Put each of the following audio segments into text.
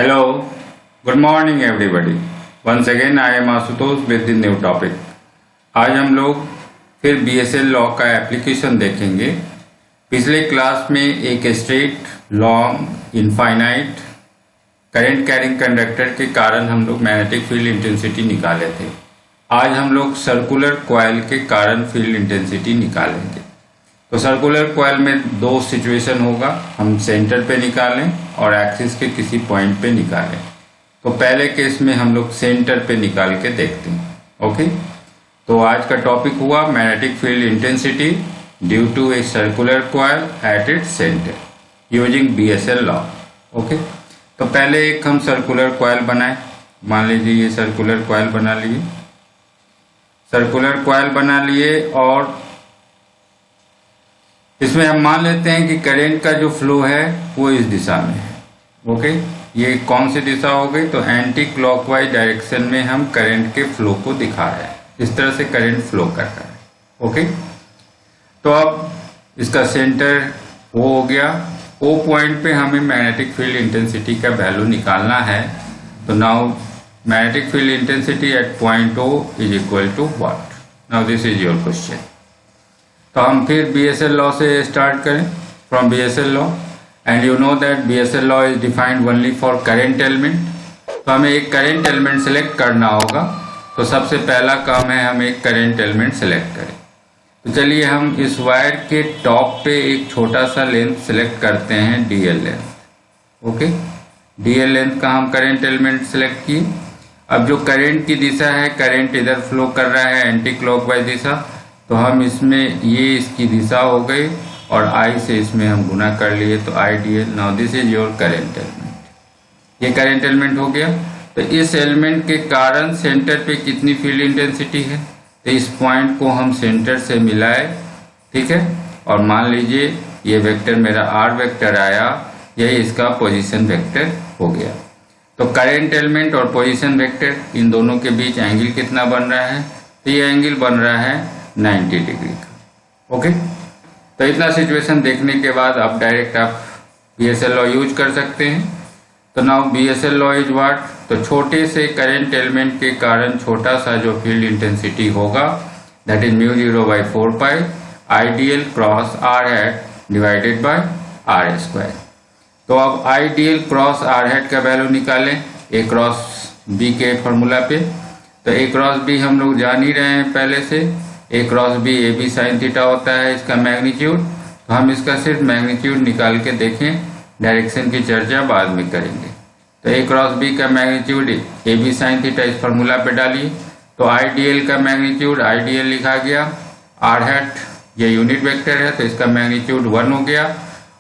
Hello, good morning everybody. Once again I am Ashutosh with the new topic. आज हम लोग फिर BSL लॉ का एप्लीकेशन देखेंगे। पिछले क्लास में एक straight long infinite current carrying conductor के कारण हम लोग मैग्नेटिक फील्ड इंटेंसिटी निकाले थे। आज हम लोग सर्कुलर कॉइल के कारण फील्ड इंटेंसिटी निकालेंगे। तो सर्कुलर कॉइल में दो सिचुएशन होगा, हम सेंटर पे निकालें और एक्सिस के किसी पॉइंट पे निकालें। तो पहले केस में हम लोग सेंटर पे निकाल के देखते हैं। ओके, तो आज का टॉपिक हुआ magnetic field intensity due to a circular coil at its centre using BSL law. Okay, तो पहले एक हम सर्कुलर कॉइल बनाए। मान लीजिए ये सर्कुलर कॉइल बना लिए, सर्कुलर कॉइल बना लिए और इसमें हम मान लेते हैं कि करंट का जो फ्लो है वो इस दिशा में है। ओके, ये कौन सी दिशा हो गई? तो एंटी क्लॉकवाइज डायरेक्शन में हम करंट के फ्लो को दिखा रहे हैं। इस तरह से करंट फ्लो कर रहा है। ओके, तो अब इसका सेंटर O हो गया। O पॉइंट पे हमें मैग्नेटिक फील्ड इंटेंसिटी का वैल्यू निकालना है। तो now magnetic field intensity at point O is equal to what? Now this is your question. तो हम फिर BSL लॉ से स्टार्ट करें, from BSL law, and you know that BSL law is defined only for current element. तो हमें एक current element select करना होगा। तो सबसे पहला काम है हम एक करंट एलिमेंट सेलेक्ट करें। तो चलिए हम इस वायर के टॉप पे एक छोटा सा लेंथ सेलेक्ट करते हैं, DL length. Okay, DL length का हम करंट एलिमेंट सेलेक्ट किए। अब जो करंट की दिशा है, करंट इधर फ्लो कर रहा है एंटी क्लॉकवाइज दिशा, तो हम इसमें ये इसकी दिशा हो गई और I से इसमें हम गुना कर लिए, तो IDL। Now this is your current element. ये करंट एलिमेंट हो गया। तो इस एलिमेंट के कारण सेंटर पे कितनी फील्ड इंटेंसिटी है? तो इस पॉइंट को हम सेंटर से मिलाए, ठीक है, और मान लीजिए ये वेक्टर मेरा R वेक्टर आया, यही इसका पोजीशन वेक्टर हो गया। तो करंट एलिमेंट और पोजीशन वेक्टर, इन दोनों के बीच एंगल कितना बन रहा है? तो ये एंगल बन रहा है 90 डिग्री का। ओके, तो इतना सिचुएशन देखने के बाद अब डायरेक्ट आप BSL लॉ यूज कर सकते हैं। तो now BSL law is what? तो छोटे से करंट एलिमेंट के कारण छोटा सा जो फील्ड इंटेंसिटी होगा, that is μ0/4 pi IDL cross R hat divided by R square. तो अब IDL क्रॉस R हैट का वैल्यू निकालें A क्रॉस B के फॉर्मूला पे। तो A क्रॉस B हम लोग जान ही रहे हैं पहले से, A cross B AB sine theta होता है इसका मैग्नीट्यूड। तो हम इसका सिर्फ मैग्नीट्यूड निकाल के देखें, डायरेक्शन की चर्चा बाद में करेंगे। तो A क्रॉस B का मैग्नीट्यूड AB साइन थीटा इस फॉर्मूला पे डालिए। तो IDL का मैग्नीट्यूड IDL लिखा गया, R हैट ये यूनिट वेक्टर है तो इसका मैग्नीट्यूड 1 हो गया,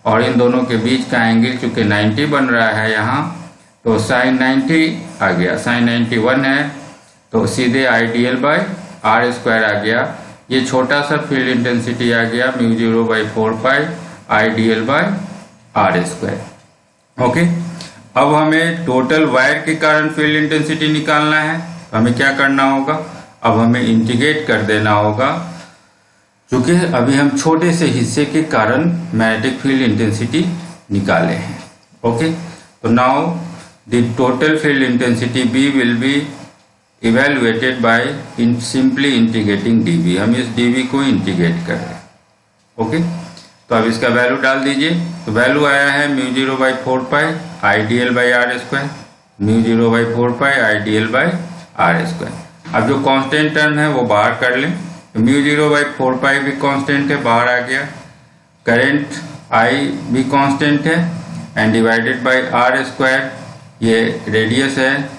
और इन दोनों के बीच का एंगल चूंकि 90 बन रहा है यहाँ, तो साइन 90 आ गया, साइन 91 है, तो सीधे IDL बाय R स्क्वायर आ गया। ये छोटा सा फील्ड इंटेंसिटी आ गया μ0/4 pi IDL by R square. Okay, अब हमें टोटल वायर के कारण फील्ड इंटेंसिटी निकालना है। तो हमें क्या करना होगा? अब हमें इंटीग्रेट कर देना होगा, क्योंकि अभी हम छोटे से हिस्से के कारण मैग्नेटिक फील्ड इंटेंसिटी निकाले हैं। ओके, तो now the total field intensity B will be evaluated by simply integrating dV। हम इस dV को इंटीग्रेट कर रहे हैं। ओके, तो अब इसका वैल्यू डाल दीजिए। तो वैल्यू आया है μ0/4 pi IDL by R square, μ0/4 pi IDL by R square. अब जो कांस्टेंट टर्म है वो बाहर कर लें। तो μ0/4 पाई भी कांस्टेंट है, बाहर आ गया। करंट I भी कांस्टेंट है and divided by R square, ये रेडियस है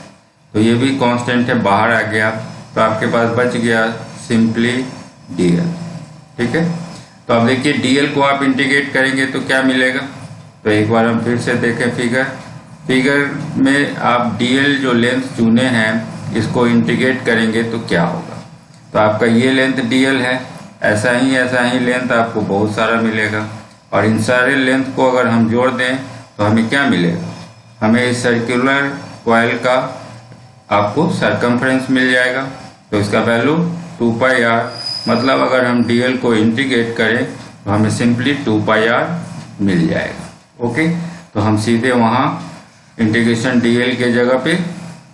तो ये भी कांस्टेंट है, बाहर आ गया। तो आपके पास बच गया सिंपली DL। ठीक है, तो अब देखिए DL को आप इंटीग्रेट करेंगे तो क्या मिलेगा? तो एक बार हम फिर से देखें फिगर में आप DL जो लेंथ चुने हैं इसको इंटीग्रेट करेंगे तो क्या होगा? तो आपका ये लेंथ DL है, ऐसा ही लेंथ आपको बहुत सारा मिलेगा, और इन सारे लेंथ को अगर हम जोड़ दें तो हमें क्या मिलेगा? हमें इस सर्कुलर कॉइल का आपको सरकमफ्रेंस मिल जाएगा। तो इसका वैल्यू 2 पाई R, मतलब अगर हम DL को इंटीग्रेट करें तो हमें सिंपली 2 पाई R मिल जाएगा। ओके, तो हम सीधे वहाँ इंटीग्रेशन डीएल के जगह पे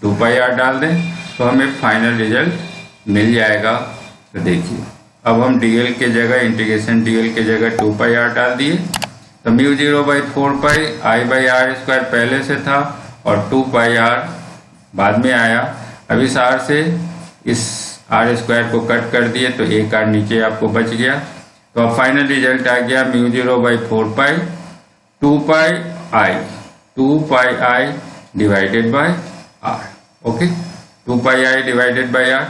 2 पाई आर डाल दें तो हमें फाइनल रिजल्ट मिल जाएगा। तो देखिए अब हम डीएल के जगह इंटीग्रेशन डीएल के जगह 2 पाई आर डाल दिए तो mu 0/4 pi I by r square पहले से था और 2 पाई आर बाद में आया। अब इस आर से इस आर स्क्वायर को कट कर दिए तो एक आर नीचे आपको बच गया। तो अब फाइनल रिजल्ट आ गया mu 0/4 pi 2 pi I divided by r. Okay, 2 pi I divided by r.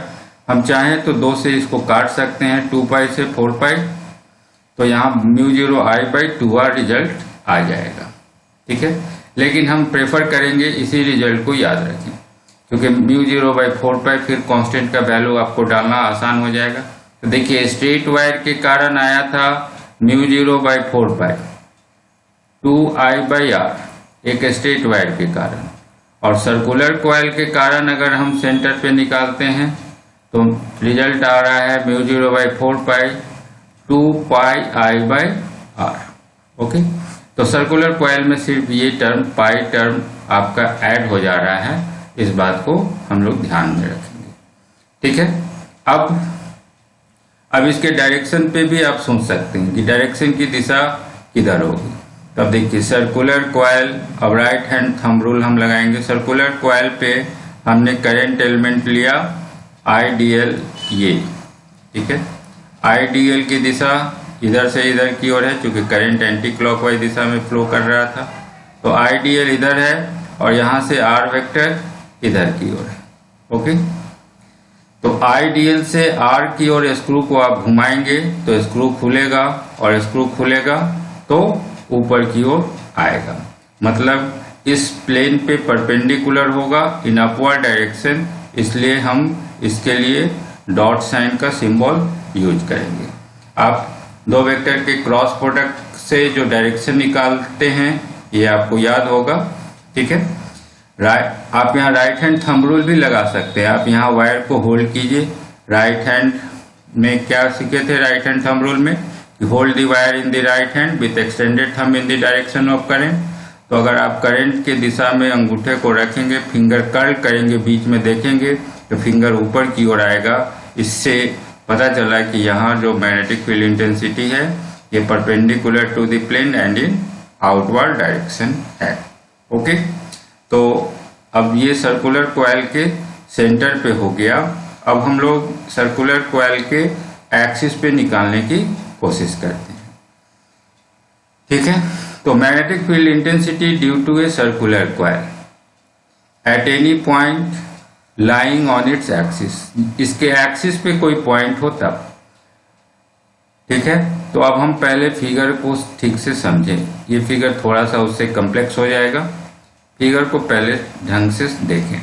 हम चाहें तो 2 से इसको काट सकते हैं, 2 पाई से 4 पाई, तो यहाँ म्यू 0I/2r रिजल्ट आ जाएगा। ठीक है, लेकिन हम प्रेफर करेंगे इसी रिजल्ट को याद रखें क्योंकि म्यू 0/4 पाई फिर कांस्टेंट का वैल्यू आपको डालना आसान हो जाएगा। तो देखिए स्ट्रेट वायर के कारण आया था म्यू 0/4 पाई 2I/r, एक स्ट्रेट वायर के कारण, और सर्कुलर कॉइल के कारण अगर हम सेंटर पे निकालते हैं तो रिजल्ट आ रहा है म्यू 0/4 पाई 2 पाई I/r। ओके, तो सर्कुलर कॉइल में सिर्फ ये टर्म पाई टर्म आपका ऐड हो जा रहा है, इस बात को हम लोग ध्यान में रखेंगे। ठीक है, अब इसके डायरेक्शन पे भी आप सोच सकते हैं कि डायरेक्शन की दिशा किधर होगी। तब देखिए सर्कुलर कॉइल, अब राइट हैंड थंब रूल हम लगाएंगे। सर्कुलर कॉइल पे हमने करंट एलिमेंट लिया IDL ये। ठीक है, IDL की दिशा इधर से इधर की ओर है क्योंकि करंट एंटी क्लॉकवाइज दिशा में फ्लो कर रहा था, तो IDL इधर है और यहाँ से R वेक्टर इधर की ओर है। ओके, तो IDL से R की ओर स्क्रू को आप घुमाएंगे तो स्क्रू खुलेगा और स्क्रू खुलेगा तो ऊपर की ओर आएगा, मतलब इस प्लेन पे परपेंडिकुलर होगा इन अपवर्ड डायरेक्शन, इसलिए हम इसके लिए डॉट साइन का सिंबल यूज करेंगे। आप 2 वेक्टर के क्रॉस प्रोडक्ट से जो डायरेक्शन निकालते हैं ये आपको याद होगा। ठीक है, आप यहाँ राइट हैंड थंब रूल भी लगा सकते हैं। आप यहाँ वायर को होल्ड कीजिए। राइट हैंड में क्या सीखे थे राइट हैंड थंब रूल में, hold the wire in the right hand with extended thumb in the direction of current. तो अगर आप करंट के दिशा में अंगूठे को रखेंगे, फिंगर कर्ल करेंगे, बीच में देखेंगे तो फिंगर ऊपर की ओर आएगा। इससे पता चला कि यहाँ जो मैग्नेटिक फील्ड इंटेंसिटी है ये perpendicular to the plane and in outward direction है। ओके, तो अब ये सर्कुलर कॉइल के सेंटर पे हो गया। अब हम लोग सर्कुलर कॉइल के एक्सिस पे निकालने की कोशिश करते हैं। ठीक है, तो magnetic field intensity due to a circular coil at any point lying on its axis, इसके एक्सिस पे कोई पॉइंट हो तब। ठीक है, तो अब हम पहले फिगर को ठीक से समझें। ये फिगर थोड़ा सा उससे कॉम्प्लेक्स हो जाएगा, फिगर को पहले ढंग से देखें।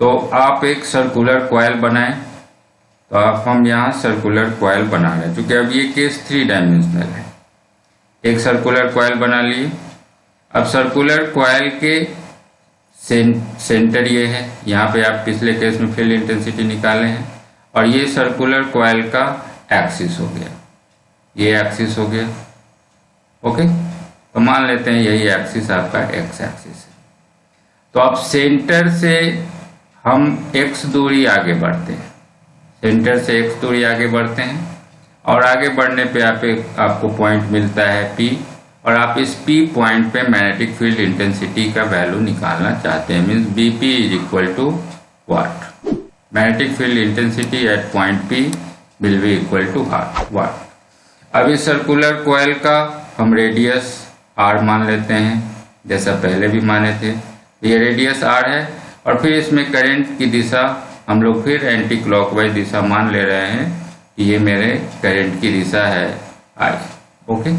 तो आप एक सर्कुलर कॉइल बनाएं, तो आप हम यहाँ सर्कुलर कॉइल बना रहे हैं क्योंकि अब ये केस 3 डायमेंशनल है। एक सर्कुलर कॉइल बना लिए। अब सर्कुलर कॉइल के सेंटर ये है, यहाँ पे आप पिछले केस में फील्ड इंटेंसिटी निकाले हैं, और ये सर्कुलर कॉइल का एक्सिस हो गया, ये एक्सिस हो गया। ओके, तो मान लेते हैं यही एक्सिस आपका एक्स एक्सिस है। तो अब सेंटर से हम x दूरी आगे बढ़ते हैं, सेंटर से x दूरी आगे बढ़ते हैं और आगे बढ़ने पे आपको पॉइंट मिलता है P, और आप इस P पॉइंट पे मैग्नेटिक फील्ड इंटेंसिटी का वैल्यू निकालना चाहते हैं। Means BP is equal to what, magnetic field intensity at point P will be equal to what. अब इस सर्कुलर कॉइल का हम रेडियस R मान लेते हैं, जैसा पहले भी माने थे। ये रेडियस R है और फिर इसमें करंट की दिशा हम लोग फिर एंटी क्लॉकवाइज दिशा मान ले रहे हैं कि ये मेरे करंट की दिशा है I। ओके,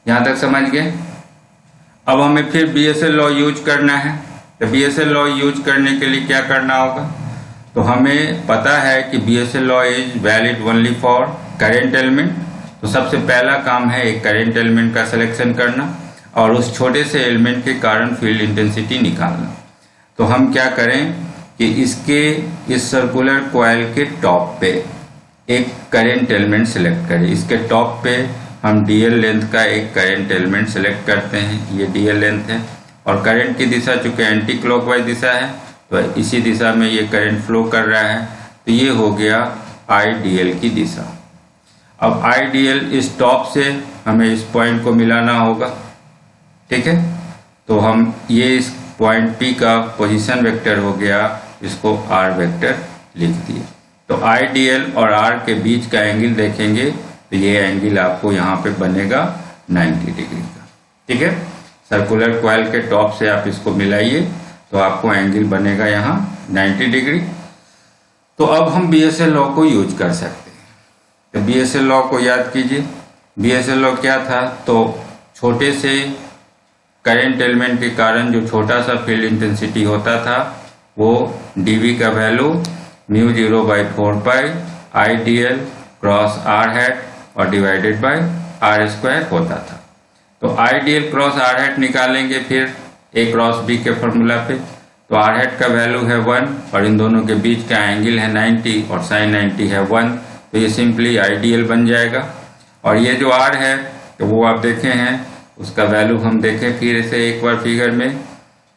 यहाँ तक समझ गए। अब हमें फिर BSL लॉ यूज करना है। तो BSL लॉ यूज करने के लिए क्या करना होगा, तो हमें पता है कि BSL law is valid only for current element. तो सबसे पहला काम है एक करंट एलिमेंट का सिलेक्शन करना और उस छोटे से एलिमेंट के कारण फील्ड इंटेंसिटी निकालना। तो हम क्या करें कि इस सर्कुलर कॉइल के टॉप पे एक करंट एलिमेंट सेलेक्ट करें। इसके टॉप पे हम DL लेंथ का एक करंट एलिमेंट सेलेक्ट करते हैं, ये DL लेंथ है, और करंट की दिशा चूंकि एंटी क्लॉकवाइज दिशा है तो इसी दिशा में ये करंट फ्लो कर रहा है, तो ये हो गया IDL की दिशा। अब IDL इस टॉप से हमें इस पॉइंट को मिलाना होगा, ठीक है। तो हम ये इस पॉइंट P का पोजीशन वेक्टर हो गया, इसको R वेक्टर लिख दिए। तो IDL और R के बीच का एंगल देखेंगे तो ये एंगल आपको यहाँ पे बनेगा 90 डिग्री का, ठीक है। सर्कुलर कॉइल के टॉप से आप इसको मिलाइए तो आपको एंगल बनेगा यहाँ 90 डिग्री। तो अब हम BSL लॉ को यूज कर सकते हैं। तो BSL लॉ को याद कीजिए। BSL लॉ क्या था, तो छोटे से करंट एलिमेंट के कारण जो छोटा सा फील्ड इंटेंसिटी होता था वो dV का value μ0/4π IDL cross R hat और डिवाइडेड बाय R² होता था। तो IDL क्रॉस R हैट निकालेंगे फिर A क्रॉस B के फॉर्मूला पे, तो R हैट का वैल्यू है 1 और इन दोनों के बीच का एंगल है 90 और sin 90 है 1, तो ये सिंपली IDL बन जाएगा। और ये जो R है तो वो आप देखे हैं, उसका वैल्यू हम देखें फिर से एक बार फिगर में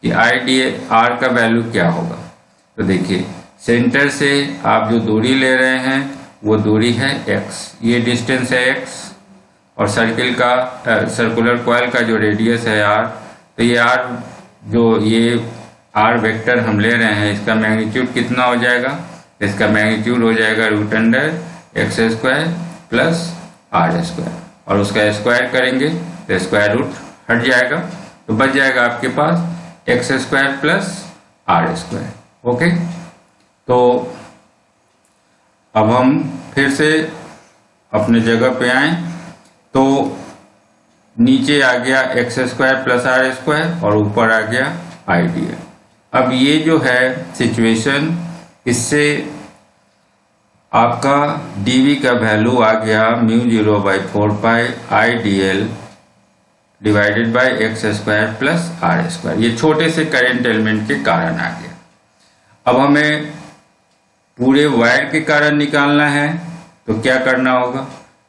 कि IDL R का वैल्यू क्या होगा। तो देखिए सेंटर से आप जो दूरी ले रहे हैं वो दूरी है x, ये डिस्टेंस है x, और सर्किल का सर्कुलर कॉइल का जो रेडियस है r, तो ये r जो ये r वेक्टर हम ले रहे हैं इसका मैग्नीट्यूड कितना हो जाएगा, इसका मैग्नीट्यूड हो जाएगा √x² प्लस r², और उसका स्क्वायर करेंगे तो स्क्वायर रूट हट जाएगा, तो बच जाएगा आपके पास x² प्लस r²। ओके, तो अब हम फिर से अपने जगह पे आए तो नीचे आ गया x² प्लस r² और ऊपर आ गया IDL। अब ये जो है सिचुएशन, इससे आपका dV का वैल्यू आ गया μ0/4π IDL divided by x² plus r²। ये छोटे से करंट एलिमेंट के कारण आ गया। अब हमें पूरे वायर के कारण निकालना है तो क्या करना होगा,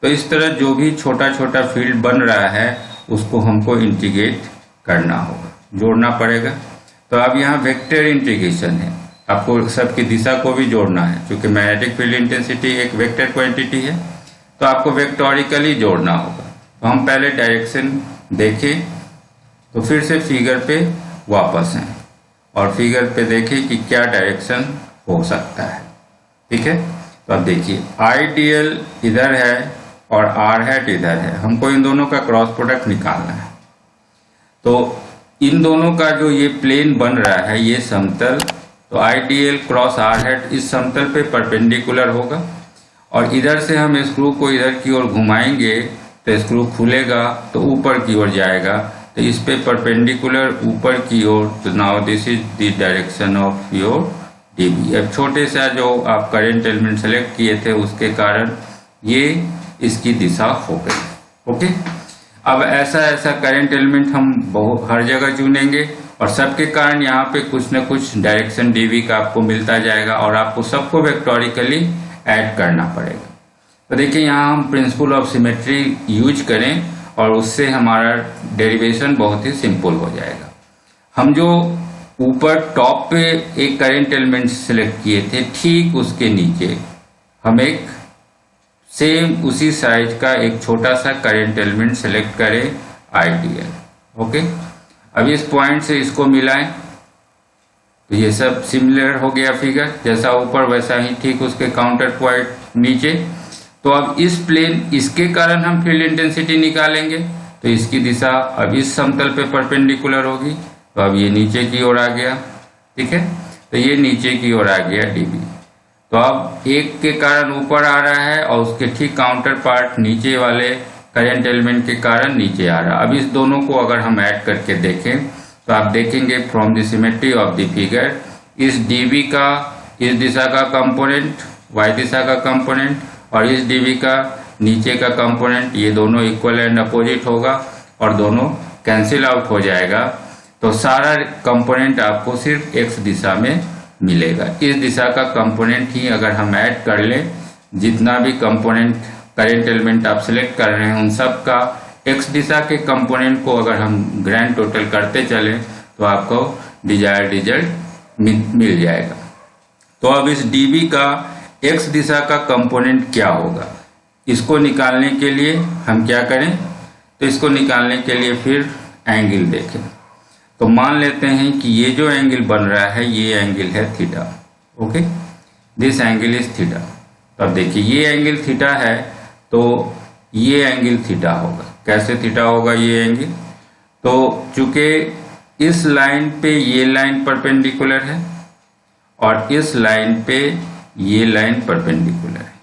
तो इस तरह जो भी छोटा छोटा फील्ड बन रहा है उसको हमको इंटीग्रेट करना होगा, जोड़ना पड़ेगा। तो अब यहाँ वेक्टर इंटीग्रेशन है, आपको सबकी दिशा को भी जोड़ना है, क्योंकि मैग्नेटिक फील्ड इंटेंसिटी एक वेक्टर क्वांटिटी है तो आपको वेक्टोरिकली जोड़ना होगा। तो हम पहले डायरेक्शन देखें, तो फिर से फिगर पे वापस आए और फिगर पे देखें कि क्या डायरेक्शन हो सकता है, ठीक है। तो अब देखिए IDL इधर है और R हैट इधर है, हमको इन दोनों का क्रॉस प्रोडक्ट निकालना है। तो इन दोनों का जो ये प्लेन बन रहा है ये समतल, तो IDL क्रॉस R हैट इस समतल पे परपेंडिकुलर होगा, और इधर से हम स्क्रू को इधर की ओर घुमाएंगे तो स्क्रू खुलेगा तो ऊपर की ओर जाएगा, तो इस पे परपेंडिकुलर ऊपर की ओर। तो now this is the direction of your dV। अब छोटे सा जो आप करंट एलिमेंट सेलेक्ट किए थे उसके कारण ये इसकी दिशा हो गई। ओके, अब ऐसा करंट एलिमेंट हम हर जगह चुनेंगे और सबके कारण यहाँ पे कुछ न कुछ डायरेक्शन dV का आपको मिलता जाएगा और आपको सबको वेक्टोरिकली ऐड करना पड़ेगा। तो देखिए यहाँ हम प्रिंसिपल ऑफ सिमेट्री यूज करें और उससे हमारा डेरिवेशन बहुत ही सिंपल हो जाएगा। हम जो ऊपर टॉप पे एक करंट एलिमेंट सेलेक्ट किए थे, ठीक उसके नीचे हम एक सेम उसी साइज का एक छोटा सा करंट एलिमेंट सेलेक्ट करें IDL। ओके, अब इस पॉइंट से इसको मिलाएं तो ये सब सिमिलर हो गया फिगर, जैसा ऊपर वैसा ही ठीक उसके काउंटर पॉइंट नीचे। तो अब इस प्लेन, इसके कारण हम फील्ड इंटेंसिटी निकालेंगे, तो इसकी दिशा अब इस समतल पे परपेंडिकुलर होगी, तो अब ये नीचे की ओर आ गया, ठीक है। तो ये नीचे की ओर आ गया dV। तो अब एक के कारण ऊपर आ रहा है और उसके ठीक काउंटर पार्ट नीचे वाले करंट एलिमेंट के कारण नीचे आ रहा है। अब इस दोनों को अगर हम ऐड करके देखें तो आप देखेंगे from the symmetry of the figure, इस dV का इस दिशा का कंपोनेंट y दिशा का कंपोनेंट और इस dV का नीचे का कंपोनेंट, ये दोनों इक्वल एंड अपोजिट होगा और दोनों कैंसिल आउट हो जाएगा। तो सारा कंपोनेंट आपको सिर्फ x दिशा में मिलेगा। इस दिशा का कंपोनेंट ही अगर हम ऐड कर लें, जितना भी कंपोनेंट करंट एलिमेंट आप सिलेक्ट कर रहे हैं उन सब का x दिशा के कंपोनेंट को अगर हम ग्रैंड टोटल करते चलें तो आपको डिजायर्ड रिजल्ट मिल जाएगा। तो अब इस dB का x दिशा का कंपोनेंट क्या होगा, इसको निकालने के लिए हम क्या करें, तो इसको निकालने के लिए फिर एंगल देखें। तो मान लेते हैं कि ये जो एंगल बन रहा है ये एंगल है theta. Okay, this angle is theta. तो अब देखिए ये एंगल थीटा है तो ये एंगल थीटा होगा। कैसे थीटा होगा ये एंगल, तो चूंकि इस लाइन पे ये लाइन परपेंडिकुलर है और इस लाइन पे ये लाइन परपेंडिकुलर है,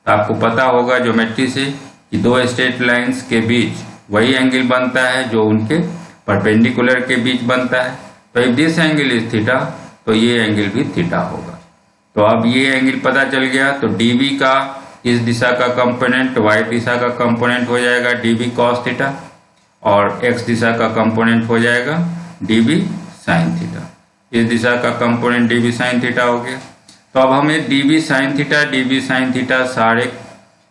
तो आपको पता होगा ज्योमेट्री से कि दो स्ट्रेट लाइंस के बीच वही एंगल बनता है जो उनके परपेंडिकुलर के बीच बनता है। तो if this angle is theta तो ये एंगल भी थीटा होगा। तो अब ये एंगल पता चल गया, तो dB का इस दिशा का कंपोनेंट y दिशा का कंपोनेंट हो जाएगा dB cos थीटा और x दिशा का कंपोनेंट हो जाएगा dB sin थीटा। इस दिशा का कंपोनेंट dB sin थीटा हो गया। तो अब हमें dB sin थीटा सारे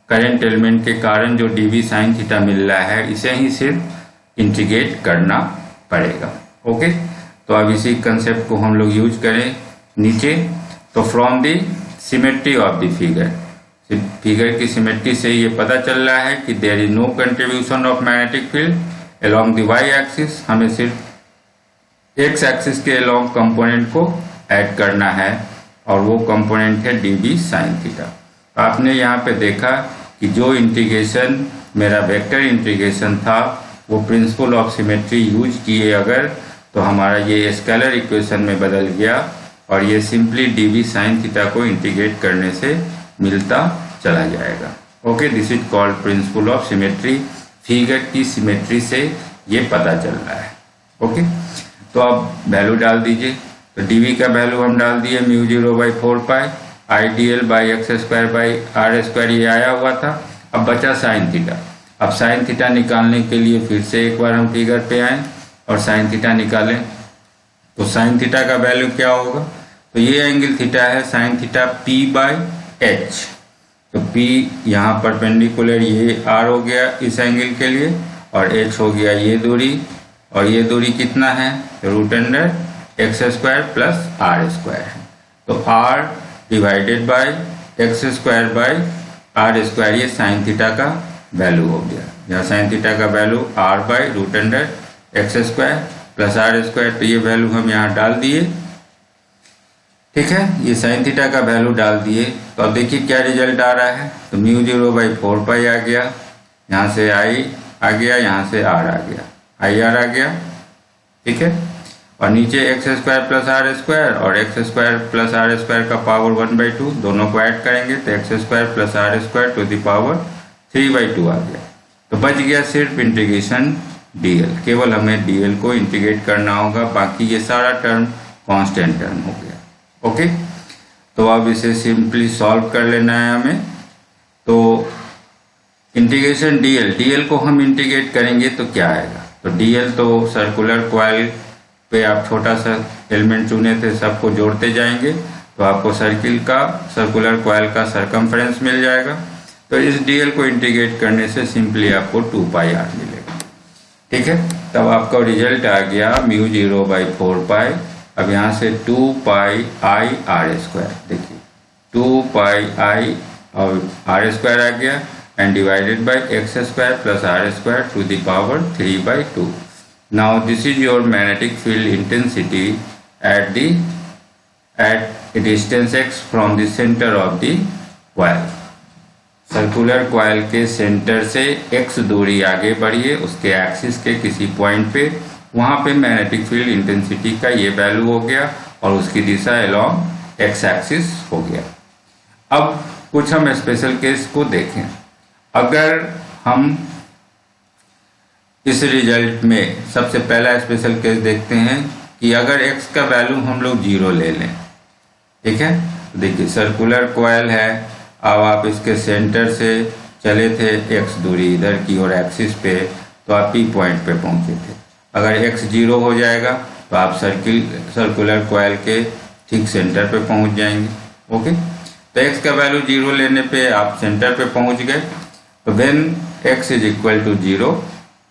करंट एलिमेंट के कारण जो dB sin थीटा मिल रहा है इसे ही सिर्फ इंटीग्रेट करना पड़ेगा। ओके, तो अब इसी कंसेप्ट को हम लोग यूज करें नीचे। तो from the symmetry of the figure की सिमेट्री से ये पता चल रहा है कि there is no contribution of magnetic field along the y axis. हमें सिर्फ एक्स एक्सिस के अलोंग कंपोनेंट को ऐड करना है और वो कंपोनेंट है dB sin थीटा। आपने यहाँ पे देखा कि जो इंटीग्रेशन मेरा वेक्टर इंटीग्रेशन था वो प्रिंसिपल ऑफ सिमेट्री यूज किए अगर, तो हमारा ये स्केलर इक्वेशन में बदल गया और ये सिंपली dB sin थीटा को इंटीग्रेट करने से मिलता चला जाएगा। Okay, this is called principle of symmetry. Figure की सिमेट्री से ये पता चल रहा है। ओके, तो अब वैल्यू डाल दीजिए। तो dB का वैल्यू हम डाल दिए μ0/4π IDL बाई x² ये आया हुआ था। अब बचा साइन थीटा। अब साइन थीटा निकालने के लिए फिर से एक बार हम फिगर पे आए और साइन थीटा निकालें। तो साइन थीटा का वैल्यू क्या होगा, तो ये एंगल थीटा है साइन थीटा P/h। तो P यहाँ परपेंडिकुलर ये R हो गया इस एंगल के लिए और h हो गया ये दूरी, और ये दूरी कितना है √x² प्लस r² है। तो r डिवाइडेड बाय x²/r², ये साइन थीटा का वैल्यू हो गया। यहाँ साइन थीटा का वैल्यू r/√x² प्लस r², तो ये वैल्यू हम यहाँ डाल दिए। ठीक है, ये साइन थीटा का वैल्यू डाल दिए। तो अब देखिए क्या रिजल्ट आ रहा है, तो μ0/4π आ गया, यहाँ से i आ गया, यहाँ से r आ गया, IR आ गया। ठीक है, और नीचे x² प्लस r² और x² प्लस r² का पावर 1/2 दोनों को ऐड करेंगे तो x² plus r² to the power 3/2 आ गया। तो बच गया सिर्फ इंटीग्रेशन dl, केवल हमें dl को इंटीग्रेट करना होगा, बाकी ये सारा टर्म कांस्टेंट टर्म हो गया। ओके, तो अब इसे सिंपली सॉल्व कर लेना है हमें। तो इंटीग्रेशन dl को हम इंटीग्रेट करेंगे तो क्या आएगा, तो dl तो सर्कुलर कॉइल पे आप छोटा सा एलिमेंट चुने थे, सबको जोड़ते जाएंगे तो आपको सर्कुलर कॉइल का सरकमफ्रेंस मिल जाएगा। तो इस dl को इंटीग्रेट करने से सिंपली आपको 2πr मिलेगा। ठीक है, तब आपका रिजल्ट आ गया μ0/4π। अब यहाँ से 2πi r², देखिए 2πi और r² आ गया and divided by x² plus r² to the power 3/2। Now this is your magnetic field intensity at a distance x from the center of the coil। Circular coil के centre से x दूरी आगे बढ़िए, उसके axis के किसी point पे, वहां पे मैग्नेटिक फील्ड इंटेंसिटी का ये वैल्यू हो गया और उसकी दिशा अलोंग x एक्सिस हो गया। अब कुछ हम स्पेशल केस को देखें। अगर हम इस रिजल्ट में सबसे पहला स्पेशल केस देखते हैं कि अगर x का वैल्यू हम लोग 0 ले लें। ठीक है, देखिए सर्कुलर कॉइल है, अब आप इसके सेंटर से चले थे x दूरी इधर की और एक्सिस पे, तो आप P पॉइंट पे पहुंचे थे। अगर x 0 हो जाएगा तो आप सर्कुलर कॉइल के ठीक सेंटर पे पहुंच जाएंगे। ओके, तो x का वैल्यू 0 लेने पे आप सेंटर पे पहुंच गए। तो when x is equal to 0,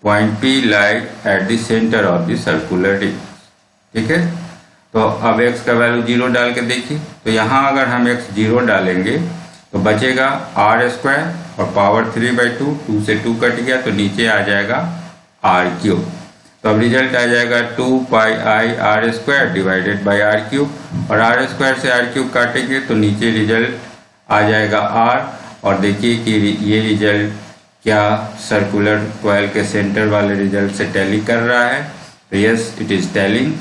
point P lie at the centre of the circular disc. ठीक है। तो अब x का वैल्यू 0 डाल के देखिए, तो यहाँ अगर हम x 0 डालेंगे तो बचेगा आर स्क्वायर और पावर 3/2, 2 से 2 कट गया तो नीचे आ जाएगा आर क्यूब। तो अब रिजल्ट आ जाएगा 2 pi I are square divided by R cube, और आर स्क्वायर से आर क्यूब काटेंगे तो नीचे रिजल्ट आ जाएगा आर। और देखिए कि ये रिजल्ट क्या सर्कुलर कॉइल के सेंटर वाले रिजल्ट से टैली कर रहा है। तो यस, इट इज टैलिंग।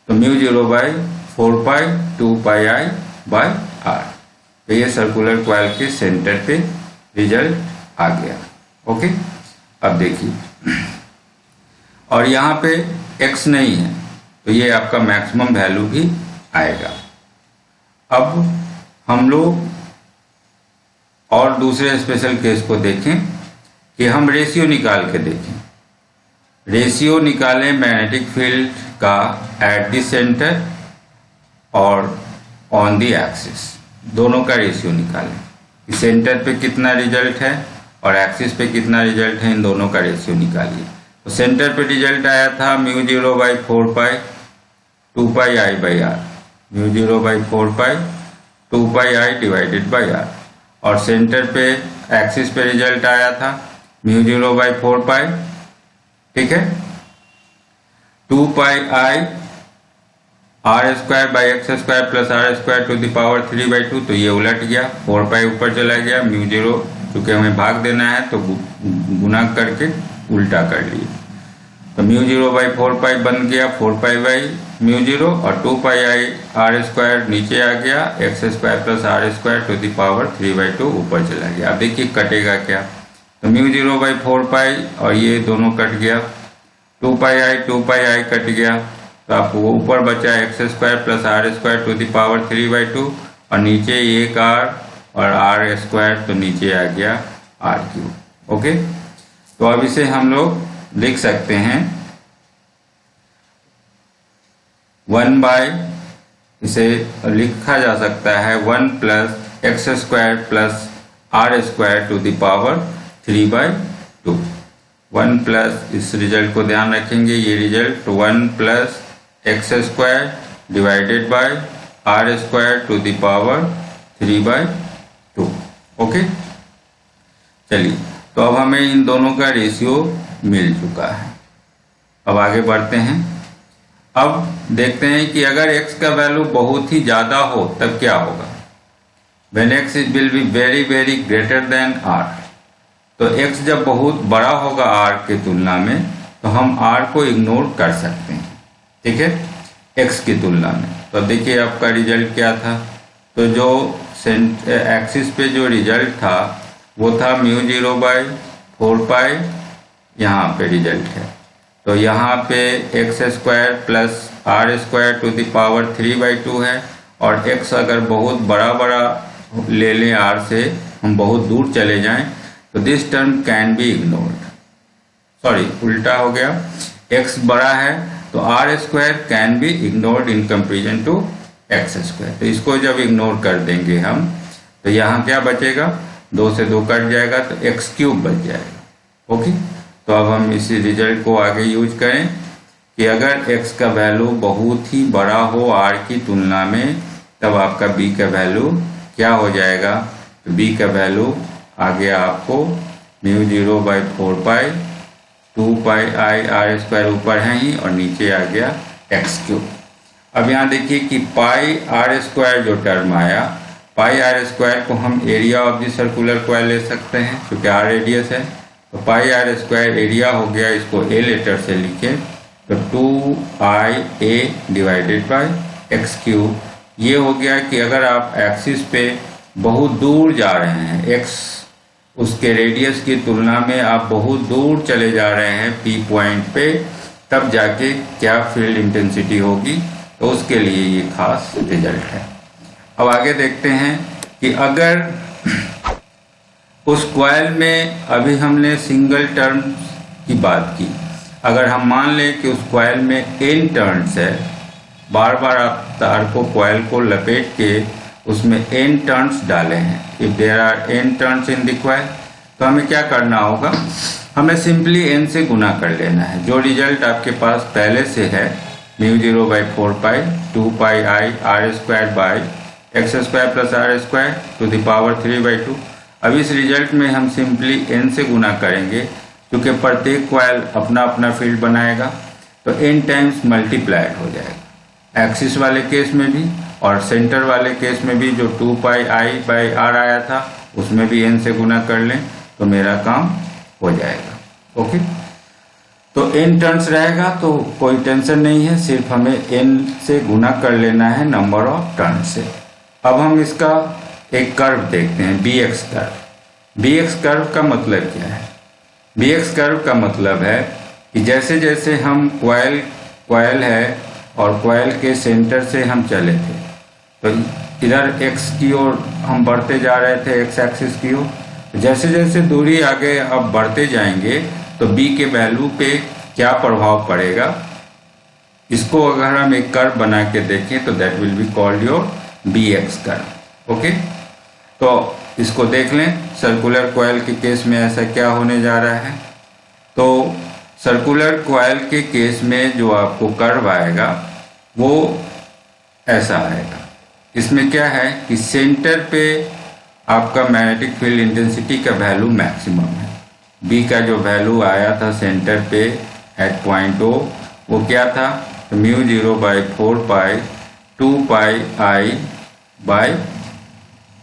तो μ0/4 2 पाई आई बाई आर, तो ये सर्कुलर कॉइल के सेंटर पे रिजल्ट आ गया। ओके, अब देखिए, और यहाँ पे x नहीं है तो ये आपका मैक्सिमम वैल्यू भी आएगा। अब हम लोग और दूसरे स्पेशल केस को देखें कि हम रेशियो निकाल के देखें। रेशियो निकालें मैग्नेटिक फील्ड का एट द सेंटर और ऑन द एक्सिस, दोनों का रेशियो निकालें। सेंटर पे कितना रिजल्ट है और एक्सिस पे कितना रिजल्ट है, इन दोनों का रेशियो निकालिए। तो सेंटर पे रिजल्ट आया था μ0/4 pi 2 pi I by R, μ0/4 2 pi I divided by R. और सेंटर पे एक्सिस पे रिजल्ट आया था μ0/4, ठीक है, 2 pi I are square by x square plus are square to the power 3/2। तो ये उलट गया, 4 पाई ऊपर चला गया, μ0 चूंकि हमें भाग देना है तो गुना करके उल्टा कर लिए। तो μ0/4 बन गया 4 पाई बाई μ0, और 2 पाई आई आर स्क्वायर नीचे आ गया, x square plus are square to the power 3/2 ऊपर चला गया। अब देखिए कटेगा क्या, तो μ0/4 और ये दोनों कट गया, 2 पाई आई कट गया, तो आपको ऊपर बचा x square plus are square to the power 3/2, और नीचे एक आर और आर स्क्वायर, तो नीचे आ गया आर क्यूब। ओके, तो अब इसे हम लोग लिख सकते हैं 1 बाय, इसे लिखा जा सकता है 1 plus x square plus are square to the power 3/2। 1 plus, इस रिजल्ट को ध्यान रखेंगे, ये result 1 plus x square divided by r square to the power 3/2। Okay, चलिए, तो अब हमें इन दोनों का रेशियो मिल चुका है। अब आगे बढ़ते हैं। अब देखते हैं कि अगर x का वैल्यू बहुत ही ज्यादा हो तब क्या होगा। When x will be very very greater than r, तो x जब बहुत बड़ा होगा r के तुलना में तो हम r को इग्नोर कर सकते हैं, ठीक है, x की तुलना में। तो देखिए आपका रिजल्ट क्या था, तो जो एक्सिस पे जो रिजल्ट था वो था μ0/4 यहाँ पे रिजल्ट है। तो यहाँ पे x square plus are square to the power 3/2 है, और x अगर बहुत बड़ा ले लें r से, हम बहुत दूर चले जाएं, तो this term can be ignored. Sorry, उल्टा हो गया, x बड़ा है तो r square can be ignored in comparison to x square. तो इसको जब इग्नोर कर देंगे हम, तो यहाँ क्या बचेगा, 2 से 2 कट जाएगा तो एक्स क्यूब बच जाएगा। ओके, तो अब हम इस रिजल्ट को आगे यूज करें कि अगर x का वैल्यू बहुत ही बड़ा हो r की तुलना में, तब आपका b का वैल्यू क्या हो जाएगा। तो b का वैल्यू आ गया आपको μ0/4 2 पाई आई आर स्क्वायर ऊपर है ही, और नीचे आ गया एक्स क्यूब। अब यहाँ देखिए कि पाई आर स्क्वायर जो टर्म आया, पाई आर स्क्वायर को हम area of the circular coil ले सकते हैं क्योंकि आर रेडियस है। तो पाई आर स्क्वायर एरिया हो गया, इसको ए लेटर से लिखें तो 2IA divided by x cube. ये हो गया कि अगर आप एक्सिस पे बहुत दूर जा रहे हैं, एक्स उसके रेडियस की तुलना में आप बहुत दूर चले जा रहे हैं पी पॉइंट पे, तब जाके क्या फील्ड इंटेंसिटी होगी, तो उसके लिए ये खास रिजल्ट है। अब आगे देखते हैं कि अगर उस कॉइल में, अभी हमने सिंगल टर्न की बात की, अगर हम मान लें कि उस कॉइल में n टर्न्स है, बार बार आप तार को कॉइल को लपेट के उसमें n टर्न्स डाले हैं, if there are n turns in the coil, तो हमें क्या करना होगा, हमें सिंपली n से गुना कर लेना है। जो रिजल्ट आपके पास पहले से है mu 0 by 4 pi 2 pi I are square by x square plus are square to the power 3/2। अब इस रिजल्ट में हम सिंपली n से गुना करेंगे, क्योंकि प्रत्येक कॉइल अपना अपना फील्ड बनाएगा, तो n टाइम्स मल्टीप्लाइड हो जाएगा। एक्सिस वाले केस में भी और सेंटर वाले केस में भी जो 2 पाई आई बाई आर आया था उसमें भी n से गुना कर लें तो मेरा काम हो जाएगा। ओके, तो n टर्न्स रहेगा तो कोई टेंशन नहीं है, सिर्फ हमें n से गुना कर लेना है नंबर ऑफ टर्न से। अब हम इसका एक कर्व देखते हैं, bx कर्व। bx कर्व का मतलब क्या है? bx कर्व का मतलब है कि जैसे जैसे हम कॉइल है और कॉइल के सेंटर से हम चले थे तो इधर x की ओर हम बढ़ते जा रहे थे, x एक्सिस की ओर। जैसे जैसे दूरी आगे अब बढ़ते जाएंगे तो b के वैल्यू पे क्या प्रभाव पड़ेगा, इसको अगर हम एक कर्व बना के देखें तो that will be called your bx curve. Okay, तो इसको देख लें। सर्कुलर कॉइल के केस में ऐसा क्या होने जा रहा है, तो सर्कुलर कॉइल के केस में जो आपको कर्व आएगा वो ऐसा आएगा। इसमें क्या है कि सेंटर पे आपका मैग्नेटिक फील्ड इंटेंसिटी का वैल्यू मैक्सिमम है। बी का जो वैल्यू आया था सेंटर पे एट पॉइंट O वो क्या था, तो mu 0 by 4 pi 2 pi I by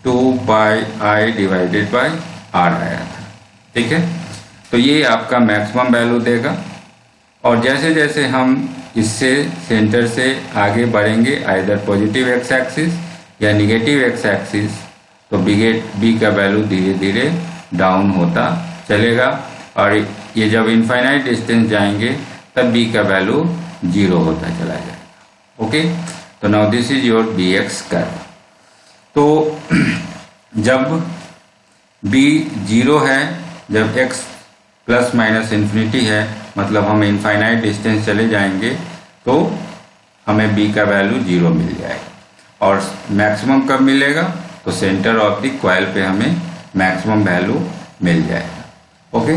2 pi I divided by r आया था। ठीक है, तो ये आपका मैक्सिमम वैल्यू देगा। और जैसे जैसे हम इससे सेंटर से आगे बढ़ेंगे आइदर पॉजिटिव एक्स एक्सिस या निगेटिव एक्स एक्सिस, तो बी का वैल्यू धीरे धीरे डाउन होता चलेगा और ये जब इनफाइनाइट डिस्टेंस जाएंगे तब बी का वैल्यू 0 होता चला जाएगा। ओके, तो now this is your bx curve. तो जब b 0 है, जब x प्लस माइनस इन्फिनिटी है, मतलब हम इनफाइनाइट डिस्टेंस चले जाएंगे तो हमें b का वैल्यू 0 मिल जाएगा। और मैक्सिमम कब मिलेगा, तो सेंटर ऑफ द कॉइल पे हमें मैक्सिमम वैल्यू मिल जाएगा। ओके,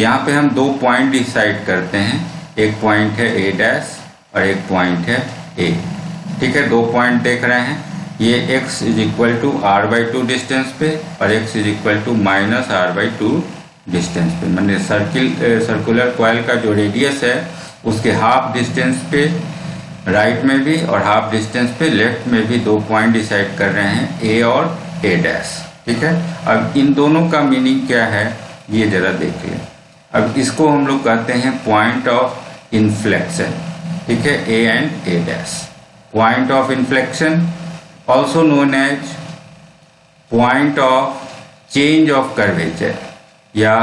यहाँ पे हम 2 पॉइंट डिसाइड करते हैं, एक पॉइंट है a डैश और एक पॉइंट है a। ठीक है, 2 पॉइंट देख रहे हैं, ये x is equal to r/2 distance पे और x is equal to minus r/2 distance पे। मैंने सर्कुलर कॉइल का जो रेडियस है उसके हाफ डिस्टेंस पे राइट में भी और हाफ डिस्टेंस पे लेफ्ट में भी 2 पॉइंट डिसाइड कर रहे हैं, a और a डैश। ठीक है, अब इन दोनों का मीनिंग क्या है ये जरा देख लें। अब इसको हम लोग कहते हैं पॉइंट ऑफ इन्फ्लेक्शन। ठीक है, a and a dash. Point of inflection also known as point of change of curvature या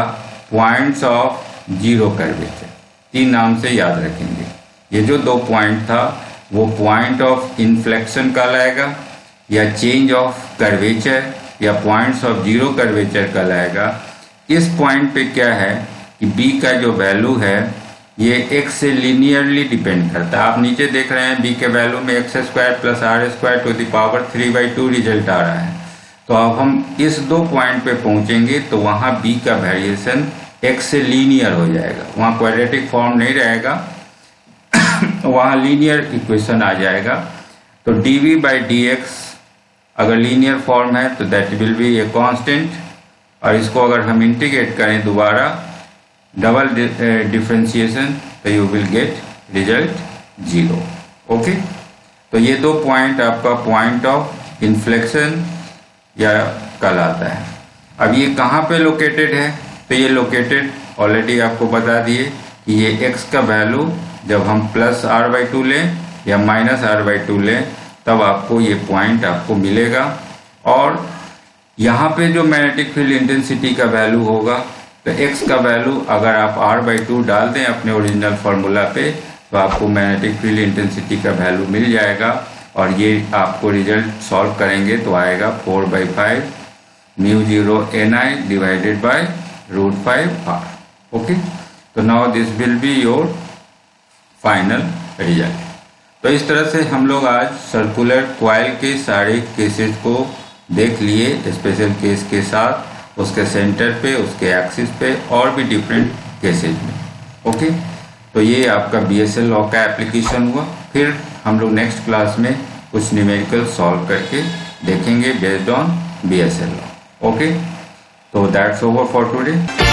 पॉइंट्स ऑफ जीरो कर्वेचर, 3 नाम से याद रखेंगे। ये जो 2 पॉइंट था वो पॉइंट ऑफ इन्फ्लेक्शन कहलाएगा या चेंज ऑफ कर्वेचर या पॉइंट्स ऑफ जीरो कर्वेचर कहलाएगा। इस पॉइंट पे क्या है कि b का जो वैल्यू है ये x से लीनियरली डिपेंड करता है। आप नीचे देख रहे हैं b के वैल्यू में x square plus are square to the power 3/2 result आ रहा है। तो अब हम इस 2 पॉइंट पे पहुंचेंगे तो वहाँ b का वेरिएशन x से लीनियर हो जाएगा, वहाँ क्वाड्रेटिक फॉर्म नहीं रहेगा वहाँ लीनियर इक्वेशन आ जाएगा। तो dv/dx अगर लीनियर फॉर्म है तो that will be a constant, और इसको अगर हम इंटीग्रेट करें दोबारा डबल डिफरेंशिएशन तो you will get result 0। Okay, तो ये 2 पॉइंट आपका पॉइंट ऑफ इन्फ्लेक्शन या कहलाता है। अब ये कहाँ पे लोकेटेड है, तो ये लोकेटेड ऑलरेडी आपको बता दिए कि ये x का वैल्यू जब हम प्लस r/2 लें या माइनस r/2 लें तब आपको ये पॉइंट आपको मिलेगा। और यहाँ पे जो मैग्नेटिक फील्ड इंटेंसिटी का वैल्यू होगा तो x का वैल्यू अगर आप r/2 डाल दें अपने ओरिजिनल फार्मूला पे तो आपको मैग्नेटिक फील्ड इंटेंसिटी का वैल्यू मिल जाएगा। और ये आपको रिजल्ट सॉल्व करेंगे तो आएगा 4/5 μ0 ni divided by √5r। Okay, तो now this will be your final result. तो इस तरह से हम लोग आज सर्कुलर कॉइल के सारे केसेस को देख लिए, स्पेशल केस के साथ, उसके सेंटर पे, उसके एक्सिस पे और भी डिफरेंट केसेस में। ओके, तो ये आपका BSL लॉ का एप्लीकेशन हुआ। फिर हम लोग नेक्स्ट क्लास में कुछ न्यूमेरिकल सॉल्व करके देखेंगे based on BSL law. Okay, तो दैट्स ओवर फॉर टुडे।